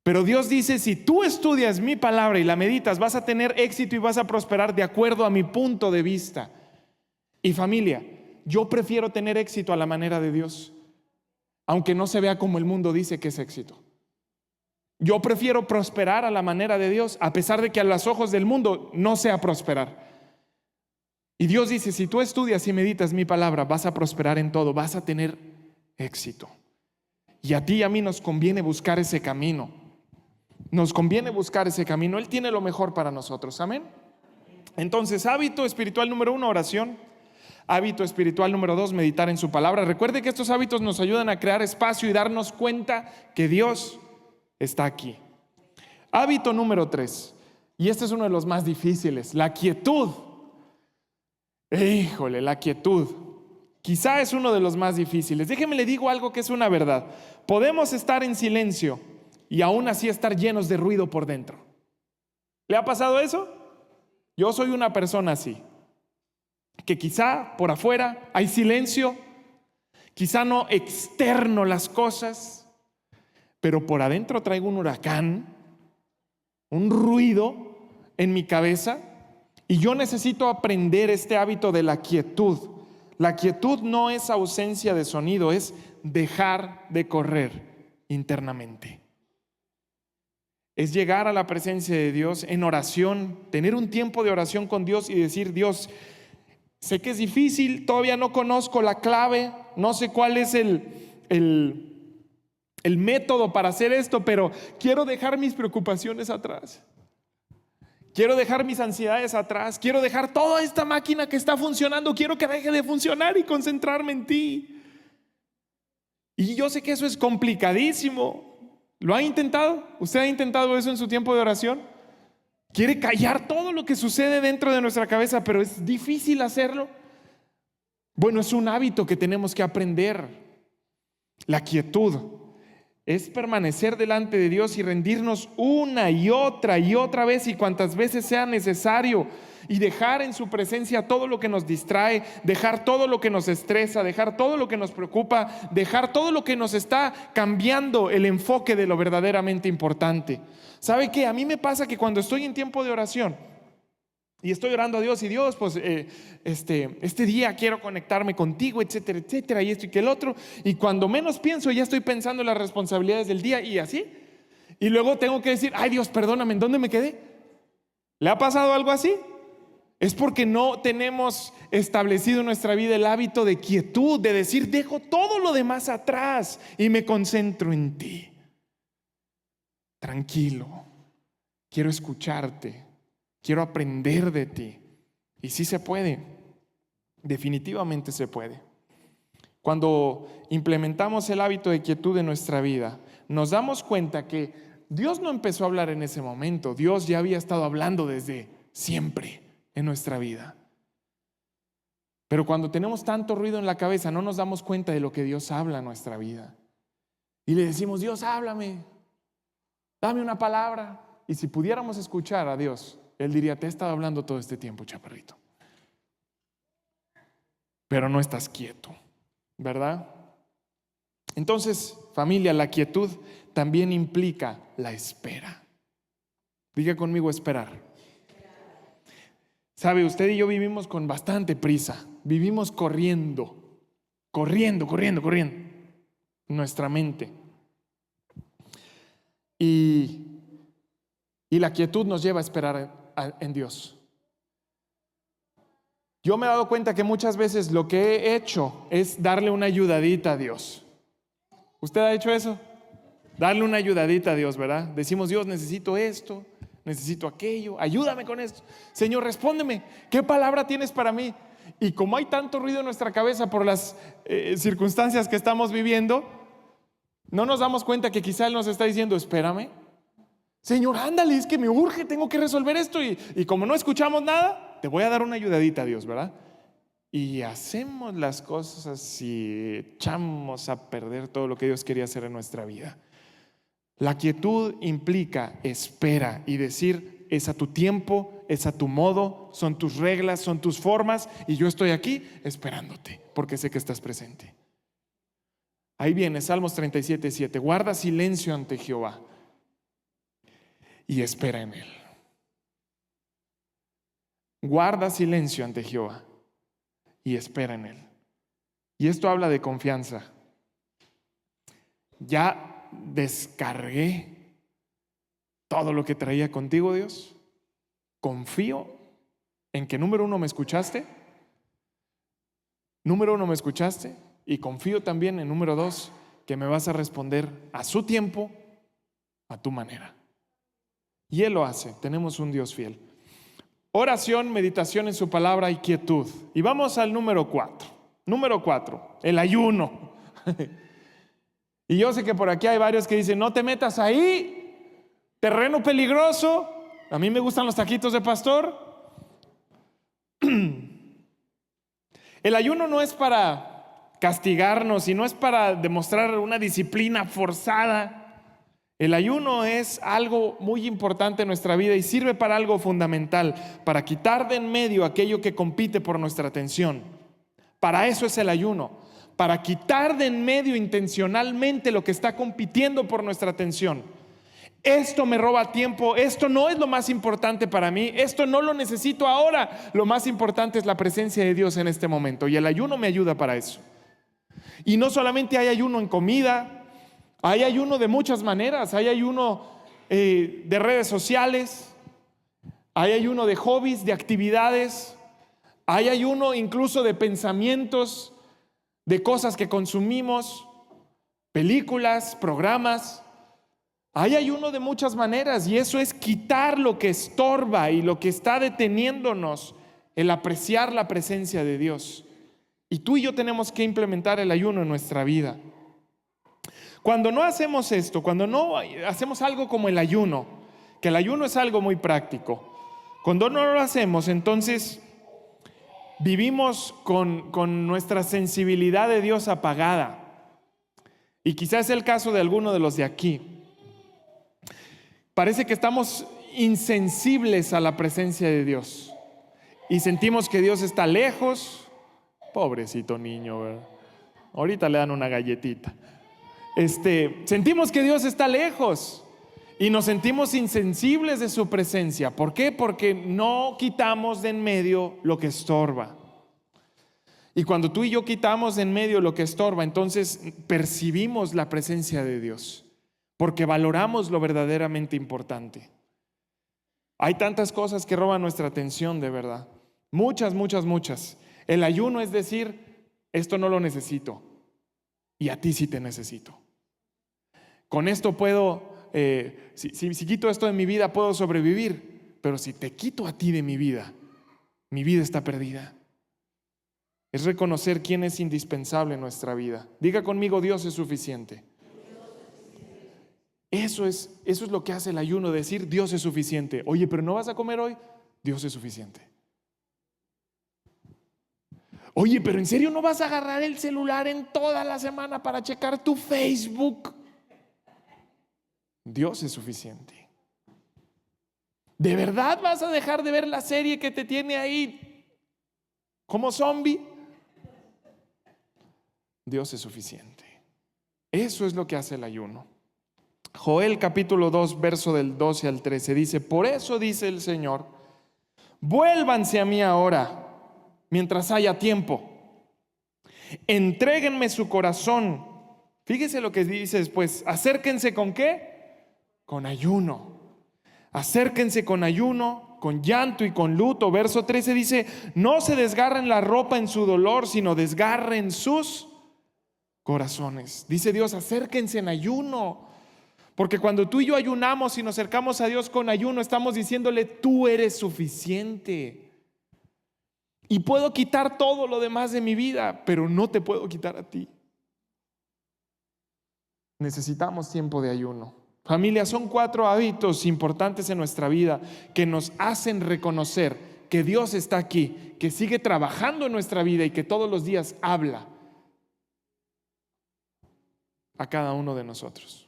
Pero Dios dice: si tú estudias mi palabra y la meditas, vas a tener éxito y vas a prosperar de acuerdo a mi punto de vista. Y familia, yo prefiero tener éxito a la manera de Dios, aunque no se vea como el mundo dice que es éxito. Yo prefiero prosperar a la manera de Dios, a pesar de que a los ojos del mundo no sea prosperar. Y Dios dice: si tú estudias y meditas mi palabra, vas a prosperar en todo, vas a tener éxito. Y a ti y a mí nos conviene buscar ese camino. Nos conviene buscar ese camino. Él tiene lo mejor para nosotros. Amén. Entonces, hábito espiritual número 1, oración. Hábito espiritual número 2, meditar en su palabra. Recuerde que estos hábitos nos ayudan a crear espacio y darnos cuenta que Dios está aquí. Hábito número 3, y este es uno de los más difíciles: la quietud. Híjole, la quietud. Quizá es uno de los más difíciles. Déjeme le digo algo que es una verdad. Podemos estar en silencio y aún así estar llenos de ruido por dentro. ¿Le ha pasado eso? Yo soy una persona así, que quizá por afuera hay silencio, quizá no externo las cosas, pero por adentro traigo un huracán, un ruido en mi cabeza, y yo necesito aprender este hábito de la quietud. La quietud no es ausencia de sonido, es dejar de correr internamente. Es llegar a la presencia de Dios en oración, tener un tiempo de oración con Dios y decir: Dios, sé que es difícil, todavía no conozco la clave, no sé cuál es el método para hacer esto, pero quiero dejar mis preocupaciones atrás. Quiero dejar mis ansiedades atrás. Quiero dejar toda esta máquina que está funcionando. Quiero que deje de funcionar y concentrarme en ti. Y yo sé que eso es complicadísimo. ¿Lo ha intentado? ¿Usted ha intentado eso en su tiempo de oración? Quiere callar todo lo que sucede dentro de nuestra cabeza, pero es difícil hacerlo. Bueno, es un hábito que tenemos que aprender. La quietud es permanecer delante de Dios y rendirnos una y otra vez y cuantas veces sea necesario, y dejar en su presencia todo lo que nos distrae, dejar todo lo que nos estresa, dejar todo lo que nos preocupa, dejar todo lo que nos está cambiando el enfoque de lo verdaderamente importante. ¿Sabe qué? A mí me pasa que cuando estoy en tiempo de oración y estoy orando a Dios, y Dios, pues este día quiero conectarme contigo, etcétera, etcétera, y esto y que el otro, y cuando menos pienso ya estoy pensando en las responsabilidades del día y así, y luego tengo que decir: ay Dios, perdóname, ¿en dónde me quedé? ¿Le ha pasado algo así? Es porque no tenemos establecido en nuestra vida el hábito de quietud, de decir: dejo todo lo demás atrás y me concentro en ti. Tranquilo, quiero escucharte, quiero aprender de ti. Y sí se puede, definitivamente se puede. Cuando implementamos el hábito de quietud en nuestra vida, nos damos cuenta que Dios no empezó a hablar en ese momento. Dios ya había estado hablando desde siempre en nuestra vida. Pero cuando tenemos tanto ruido en la cabeza, no nos damos cuenta de lo que Dios habla en nuestra vida. Y le decimos: Dios, háblame, dame una palabra. Y si pudiéramos escuchar a Dios, Él diría: te he estado hablando todo este tiempo, chaparrito. Pero no estás quieto, ¿verdad? Entonces, familia, la quietud también implica la espera. Diga conmigo: esperar. Sabe, usted y yo vivimos con bastante prisa. Vivimos corriendo nuestra mente. Y la quietud nos lleva a esperar en Dios. Yo me he dado cuenta que muchas veces lo que he hecho es darle una ayudadita a Dios. ¿Usted ha hecho eso? Darle una ayudadita a Dios, ¿verdad? Decimos: Dios, necesito esto, necesito aquello, ayúdame con esto. Señor, respóndeme, ¿qué palabra tienes para mí? Y como hay tanto ruido en nuestra cabeza por las circunstancias que estamos viviendo, no nos damos cuenta que quizá Él nos está diciendo: espérame. Señor, ándale, es que me urge, tengo que resolver esto. Y como no escuchamos nada, te voy a dar una ayudadita a Dios, ¿verdad? Y hacemos las cosas así, echamos a perder todo lo que Dios quería hacer en nuestra vida. La quietud implica espera y decir: es a tu tiempo, es a tu modo, son tus reglas, son tus formas, y yo estoy aquí esperándote porque sé que estás presente. Ahí viene Salmos 37:7. Guarda silencio ante Jehová y espera en Él. Guarda silencio ante Jehová y espera en Él. Y esto habla de confianza. Ya descargué todo lo que traía contigo, Dios. Confío en que número uno me escuchaste. Y confío también en número dos, que me vas a responder a su tiempo, a tu manera. Y Él lo hace. Tenemos un Dios fiel. Oración, meditación en su palabra y quietud. Y vamos al número 4. Número 4, el ayuno. Y yo sé que por aquí hay varios que dicen: no te metas ahí, terreno peligroso. A mí me gustan los taquitos de pastor. El ayuno no es para castigarnos y no es para demostrar una disciplina forzada. El ayuno es algo muy importante en nuestra vida y sirve para algo fundamental, para quitar de en medio aquello que compite por nuestra atención. Para eso es el ayuno, para quitar de en medio intencionalmente lo que está compitiendo por nuestra atención. Esto me roba tiempo, esto no es lo más importante para mí, esto no lo necesito ahora. Lo más importante es la presencia de Dios en este momento, y el ayuno me ayuda para eso. Y no solamente hay ayuno en comida, hay ayuno de muchas maneras. Hay ayuno de redes sociales, hay ayuno de hobbies, de actividades, hay ayuno incluso de pensamientos, de cosas que consumimos, películas, programas. Hay ayuno de muchas maneras, y eso es quitar lo que estorba y lo que está deteniéndonos el apreciar la presencia de Dios. Y tú y yo tenemos que implementar el ayuno en nuestra vida. Cuando no hacemos esto, cuando no hacemos algo como el ayuno, que el ayuno es algo muy práctico, cuando no lo hacemos, entonces vivimos con nuestra sensibilidad de Dios apagada. Y quizás es el caso de alguno de los de aquí. Parece que estamos insensibles a la presencia de Dios y sentimos que Dios está lejos. Pobrecito niño, ¿verdad? Ahorita le dan una galletita. Sentimos que Dios está lejos y nos sentimos insensibles de su presencia. ¿Por qué? Porque no quitamos de en medio lo que estorba. Y cuando tú y yo quitamos de en medio lo que estorba, entonces percibimos la presencia de Dios, porque valoramos lo verdaderamente importante. Hay tantas cosas que roban nuestra atención, de verdad. Muchas. El ayuno es decir: esto no lo necesito y a ti sí te necesito. Con esto puedo si quito esto de mi vida puedo sobrevivir, pero si te quito a ti de mi vida está perdida. Es reconocer quién es indispensable en nuestra vida. Diga conmigo, Dios es suficiente. Eso es lo que hace el ayuno, decir Dios es suficiente. Oye, pero no vas a comer hoy, Dios es suficiente. Oye, pero ¿en serio no vas a agarrar el celular en toda la semana para checar tu Facebook? Dios es suficiente. ¿De verdad vas a dejar de ver la serie que te tiene ahí como zombie? Dios es suficiente. Eso es lo que hace el ayuno. Joel capítulo 2, verso del 12 al 13 dice: por eso dice el Señor, vuélvanse a mí ahora, mientras haya tiempo. Entréguenme su corazón. Fíjese lo que dice después. Acérquense ¿con qué? Con ayuno. Acérquense con ayuno, con llanto y con luto. Verso 13 dice: no se desgarren la ropa en su dolor, sino desgarren sus corazones. Dice Dios, acérquense en ayuno. Porque cuando tú y yo ayunamos y nos acercamos a Dios con ayuno, estamos diciéndole: tú eres suficiente. Y puedo quitar todo lo demás de mi vida, pero no te puedo quitar a ti. Necesitamos tiempo de ayuno. Familia, son 4 hábitos importantes en nuestra vida que nos hacen reconocer que Dios está aquí, que sigue trabajando en nuestra vida y que todos los días habla a cada uno de nosotros.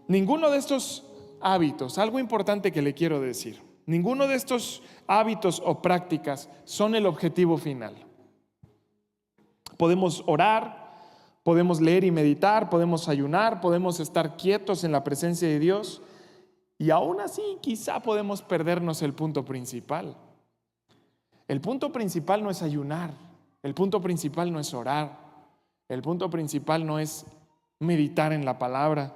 Ninguno de estos hábitos, algo importante que le quiero decir, ninguno de estos hábitos o prácticas son el objetivo final. Podemos orar, podemos leer y meditar, podemos ayunar, podemos estar quietos en la presencia de Dios y aún así quizá podemos perdernos el punto principal. El punto principal no es ayunar, el punto principal no es orar, el punto principal no es meditar en la palabra.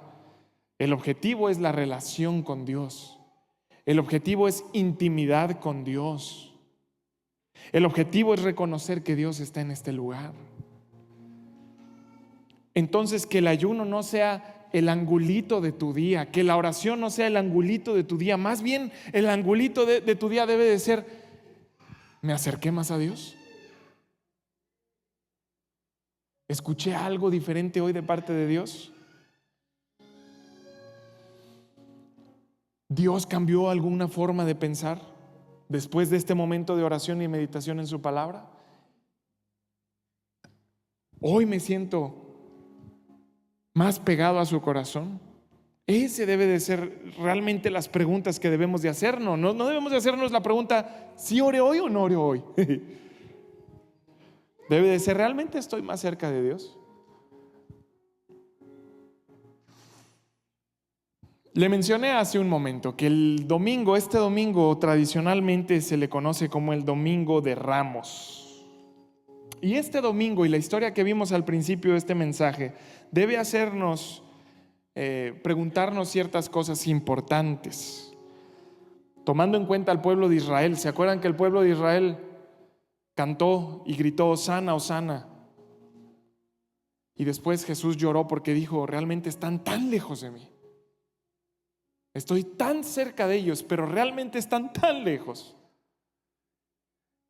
El objetivo es la relación con Dios. El objetivo es intimidad con Dios. El objetivo es reconocer que Dios está en este lugar. Entonces, que el ayuno no sea el angulito de tu día, que la oración no sea el angulito de tu día. Más bien, el angulito de tu día debe de ser: ¿me acerqué más a Dios? ¿Escuché algo diferente hoy de parte de Dios? ¿Dios cambió alguna forma de pensar después de este momento de oración y meditación en su palabra? Hoy me siento más pegado a su corazón. Ese debe de ser realmente las preguntas que debemos de hacernos. No debemos de hacernos la pregunta: ¿sí oré hoy o no oré hoy? Debe de ser: ¿realmente estoy más cerca de Dios? Le mencioné hace un momento que este domingo tradicionalmente se le conoce como el Domingo de Ramos. Y este domingo, y la historia que vimos al principio de este mensaje, debe hacernos preguntarnos ciertas cosas importantes. Tomando en cuenta al pueblo de Israel, ¿se acuerdan que el pueblo de Israel cantó y gritó: Hosana, Hosana? Y después Jesús lloró porque dijo: realmente están tan lejos de mí. Estoy tan cerca de ellos, pero realmente están tan lejos.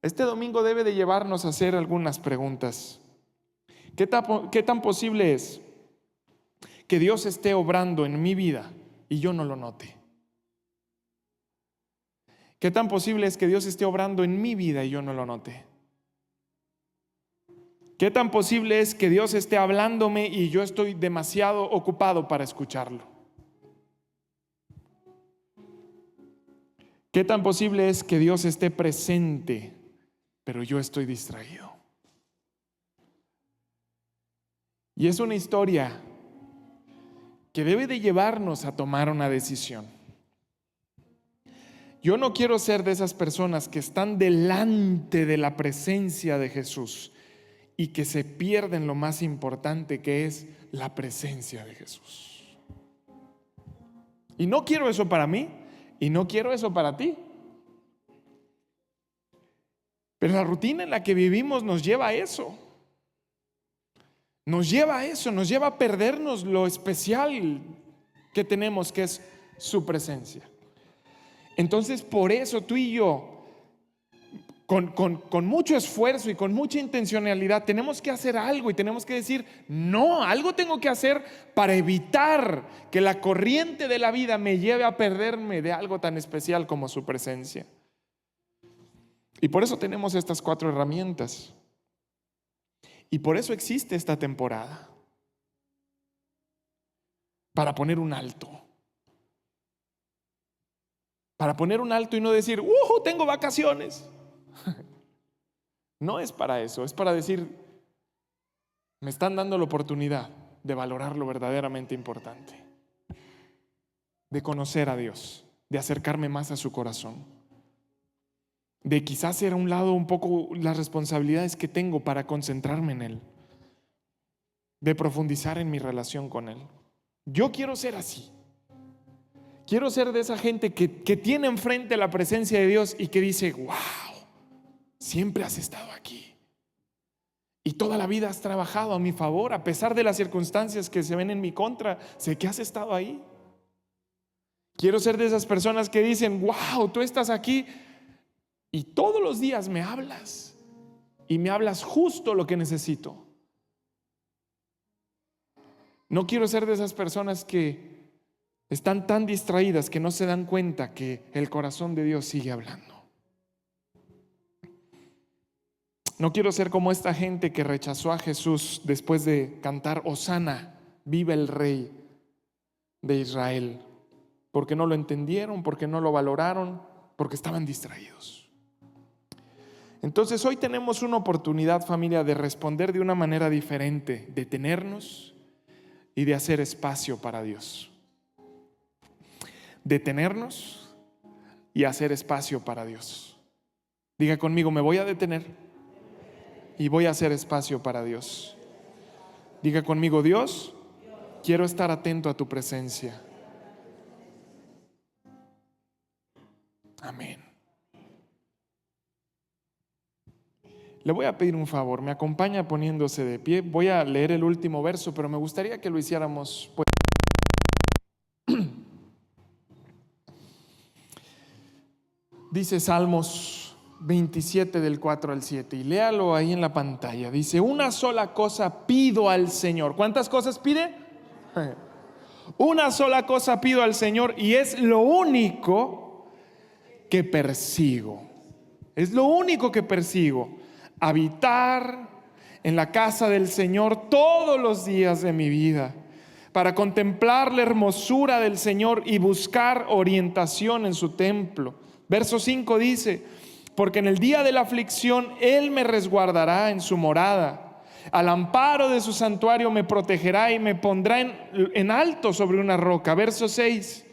Este domingo debe de llevarnos a hacer algunas preguntas. ¿Qué tan posible es que Dios esté obrando en mi vida y yo no lo note? ¿Qué tan posible es que Dios esté obrando en mi vida y yo no lo note? ¿Qué tan posible es que Dios esté hablándome y yo estoy demasiado ocupado para escucharlo? ¿Qué tan posible es que Dios esté presente, pero yo estoy distraído? Y es una historia que debe de llevarnos a tomar una decisión. Yo no quiero ser de esas personas que están delante de la presencia de Jesús y que se pierden lo más importante, que es la presencia de Jesús. Y no quiero eso para mí. Y no quiero eso para ti. Pero la rutina en la que vivimos nos lleva a eso. nos lleva a eso, nos lleva a perdernos lo especial que tenemos, que es su presencia. Entonces, por eso tú y yo, con mucho esfuerzo y con mucha intencionalidad, tenemos que hacer algo y tenemos que decir, no, algo tengo que hacer para evitar que la corriente de la vida me lleve a perderme de algo tan especial como su presencia. Y por eso tenemos estas 4 herramientas. Y por eso existe esta temporada. Para poner un alto. Para poner un alto y no decir, tengo vacaciones. No es para eso, es para decir, me están dando la oportunidad de valorar lo verdaderamente importante, de conocer a Dios, de acercarme más a su corazón, de quizás hacer a un lado un poco las responsabilidades que tengo para concentrarme en Él, de profundizar en mi relación con Él. Yo quiero ser así. Quiero ser de esa gente que tiene enfrente la presencia de Dios y que dice, wow, siempre has estado aquí. Y toda la vida has trabajado a mi favor, a pesar de las circunstancias que se ven en mi contra, sé que has estado ahí. Quiero ser de esas personas que dicen, wow, tú estás aquí y todos los días me hablas y me hablas justo lo que necesito. No quiero ser de esas personas que están tan distraídas que no se dan cuenta que el corazón de Dios sigue hablando. No quiero ser como esta gente que rechazó a Jesús después de cantar Hosana, viva el Rey de Israel, porque no lo entendieron, porque no lo valoraron, porque estaban distraídos. Entonces hoy tenemos una oportunidad, familia, de responder de una manera diferente, de detenernos y de hacer espacio para Dios. Detenernos y hacer espacio para Dios. Diga conmigo, me voy a detener y voy a hacer espacio para Dios. Diga conmigo, Dios, quiero estar atento a tu presencia. Amén. Le voy a pedir un favor, me acompaña poniéndose de pie. Voy a leer el último verso, pero me gustaría que lo hiciéramos pues. Dice Salmos 27 del 4 al 7 y léalo ahí en la pantalla. Dice, una sola cosa pido al Señor. ¿Cuántas cosas pide? Una sola cosa pido al Señor y es lo único que persigo. Es lo único que persigo. Habitar en la casa del Señor todos los días de mi vida, para contemplar la hermosura del Señor y buscar orientación en su templo. Verso 5 dice, porque en el día de la aflicción Él me resguardará en su morada, al amparo de su santuario me protegerá y me pondrá en alto sobre una roca. Verso 6,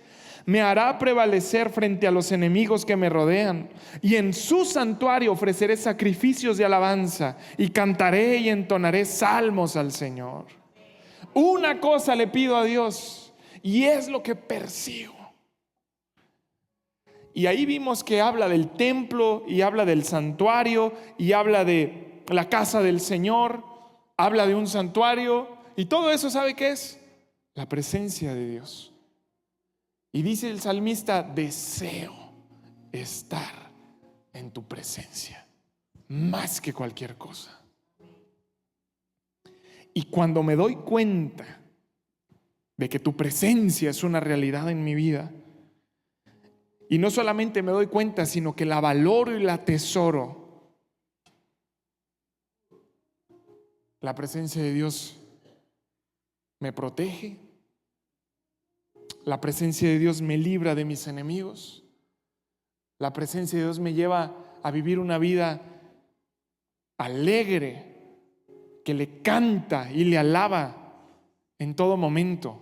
me hará prevalecer frente a los enemigos que me rodean, y en su santuario ofreceré sacrificios de alabanza y cantaré y entonaré salmos al Señor. Una cosa le pido a Dios y es lo que persigo. Y ahí vimos que habla del templo y habla del santuario y habla de la casa del Señor, habla de un santuario y todo eso, ¿sabe qué es? La presencia de Dios. Y dice el salmista, deseo estar en tu presencia más que cualquier cosa. Y cuando me doy cuenta de que tu presencia es una realidad en mi vida, y no solamente me doy cuenta, sino que la valoro y la atesoro, la presencia de Dios me protege, la presencia de Dios me libra de mis enemigos, la presencia de Dios me lleva a vivir una vida alegre, que le canta y le alaba en todo momento.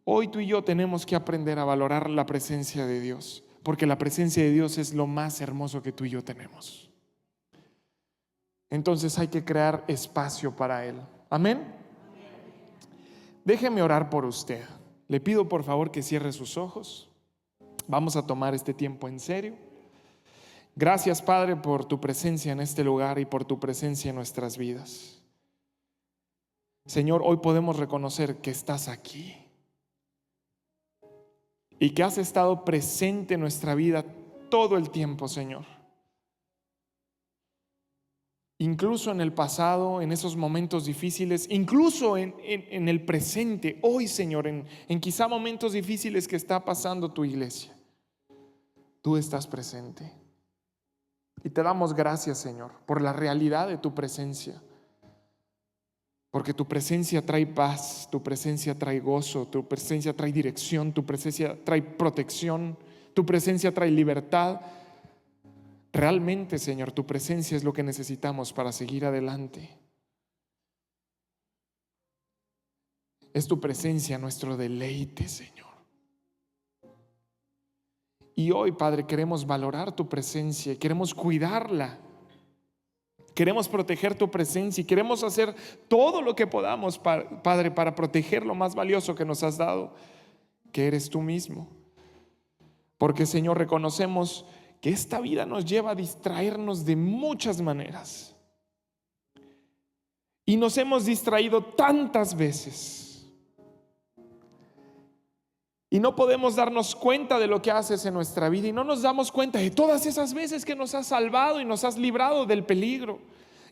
Hoy tú y yo tenemos que aprender a valorar la presencia de Dios, porque la presencia de Dios es lo más hermoso que tú y yo tenemos. Entonces hay que crear espacio para Él. Amén. Déjeme orar por usted. Le pido por favor que cierre sus ojos. Vamos a tomar este tiempo en serio. Gracias, Padre, por tu presencia en este lugar y por tu presencia en nuestras vidas. Señor, hoy podemos reconocer que estás aquí y que has estado presente en nuestra vida todo el tiempo, Señor. Incluso en el pasado, en esos momentos difíciles, incluso en el presente, hoy, Señor, en quizá momentos difíciles que está pasando tu iglesia. Tú estás presente. Y te damos gracias, Señor, por la realidad de tu presencia. Porque tu presencia trae paz, tu presencia trae gozo, tu presencia trae dirección, tu presencia trae protección, tu presencia trae libertad. Realmente, Señor, tu presencia es lo que necesitamos para seguir adelante. Es tu presencia nuestro deleite, Señor. Y hoy, Padre, queremos valorar tu presencia y queremos cuidarla. Queremos proteger tu presencia y queremos hacer todo lo que podamos, Padre, para proteger lo más valioso que nos has dado, que eres tú mismo. Porque, Señor, reconocemos que esta vida nos lleva a distraernos de muchas maneras. Y nos hemos distraído tantas veces. Y no podemos darnos cuenta de lo que haces en nuestra vida. Y no nos damos cuenta de todas esas veces que nos has salvado y nos has librado del peligro.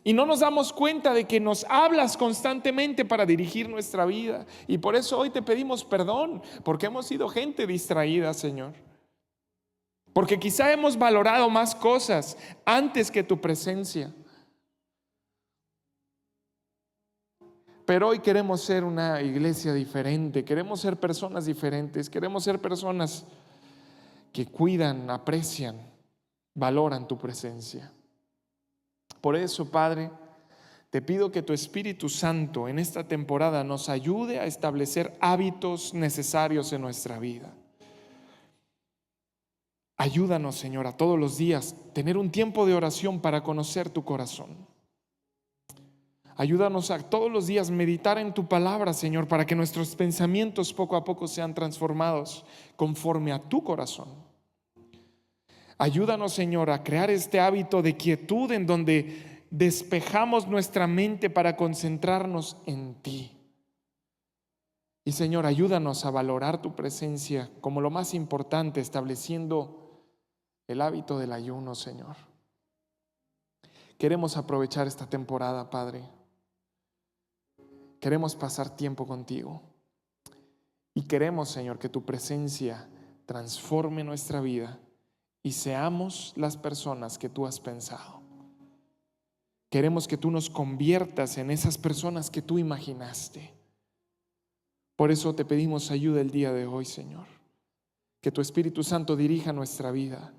Y no nos damos cuenta de que nos hablas constantemente para dirigir nuestra vida. Y por eso hoy te pedimos perdón, porque hemos sido gente distraída, Señor. Porque quizá hemos valorado más cosas antes que tu presencia. Pero hoy queremos ser una iglesia diferente, queremos ser personas diferentes, queremos ser personas que cuidan, aprecian, valoran tu presencia. Por eso, Padre, te pido que tu Espíritu Santo en esta temporada nos ayude a establecer hábitos necesarios en nuestra vida. Ayúdanos, Señor, a todos los días tener un tiempo de oración para conocer tu corazón. Ayúdanos a todos los días meditar en tu palabra, Señor, para que nuestros pensamientos poco a poco sean transformados conforme a tu corazón. Ayúdanos, Señor, a crear este hábito de quietud en donde despejamos nuestra mente para concentrarnos en ti. Y, Señor, ayúdanos a valorar tu presencia como lo más importante, estableciendo el hábito del ayuno, Señor. Queremos aprovechar esta temporada, Padre. Queremos pasar tiempo contigo. Y queremos, Señor, que tu presencia transforme nuestra vida y seamos las personas que tú has pensado. Queremos que tú nos conviertas en esas personas que tú imaginaste. Por eso te pedimos ayuda el día de hoy, Señor. Que tu Espíritu Santo dirija nuestra vida.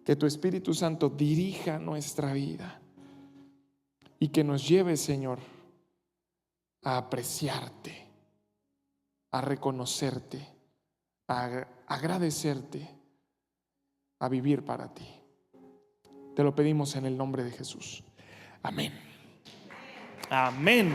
Que tu Espíritu Santo dirija nuestra vida y que nos lleve, Señor, a apreciarte, a reconocerte, a agradecerte, a vivir para ti. Te lo pedimos en el nombre de Jesús. Amén. Amén.